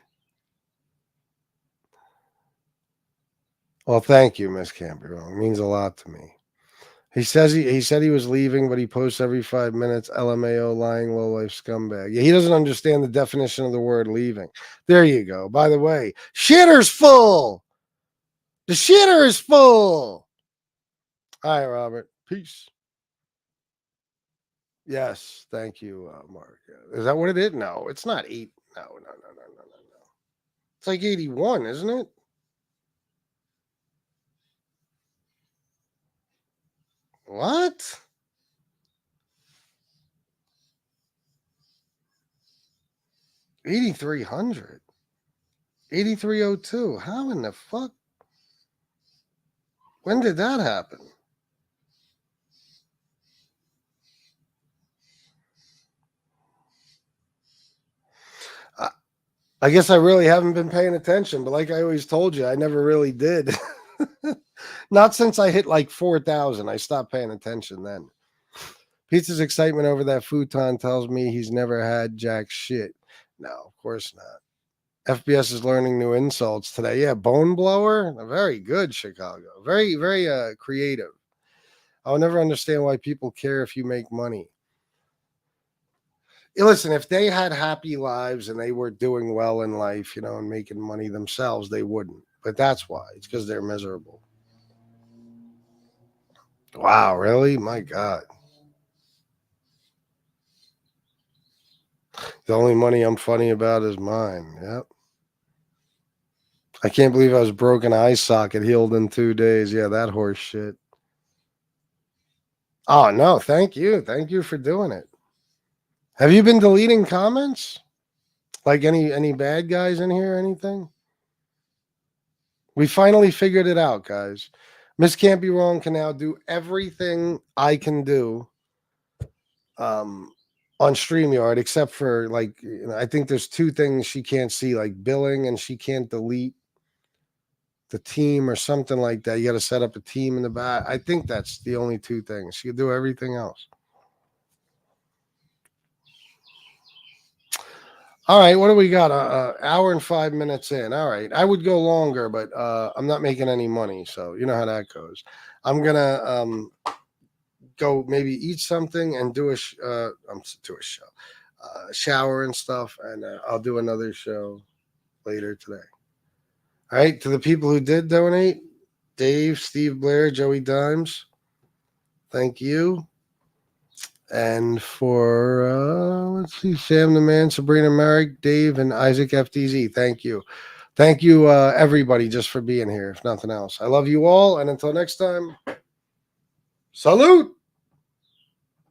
Well, thank you, Miss Can't Be Wrong. It means a lot to me. He said he was leaving, but he posts every 5 minutes. LMAO, lying lowlife scumbag. Yeah, he doesn't understand the definition of the word leaving. There you go. By the way, shitter's full. The shitter is full. All right, Robert. Peace. Yes, thank you, Mark. Is that what it is? No, it's not 8. No. It's like 81, isn't it? What? $8,300. 8302. How in the fuck? When did that happen? I guess I really haven't been paying attention, but like I always told you, I never really did. Not since I hit like 4,000. I stopped paying attention then. Pizza's excitement over that futon tells me he's never had jack shit. No, of course not. FBS is learning new insults today. Yeah, bone blower. Very good, Chicago. Very, very creative. I'll never understand why people care if you make money. Listen, if they had happy lives and they were doing well in life, and making money themselves, they wouldn't. But that's why. It's because they're miserable. Wow, really? My God. The only money I'm funny about is mine. Yep. I can't believe I was broken eye socket healed in 2 days. Yeah, that horse shit. Oh, no, thank you. Thank you for doing it. Have you been deleting comments? Like any bad guys in here or anything? We finally figured it out, guys. Miss Can't Be Wrong can now do everything I can do on StreamYard, except for I think there's 2 things she can't see, like billing, and she can't delete the team or something like that. You got to set up a team in the back. I think that's the only 2 things. She can do everything else. All right, what do we got? Hour and 5 minutes in. All right, I would go longer, but I'm not making any money, so you know how that goes. I'm gonna go maybe eat something and do a shower and stuff, and I'll do another show later today. All right, to the people who did donate, Dave, Steve Blair, Joey Dimes, thank you. And for, let's see, Sam the Man, Sabrina Merrick, Dave, and Isaac FDZ, thank you. Thank you, everybody, just for being here, if nothing else. I love you all, and until next time, salute!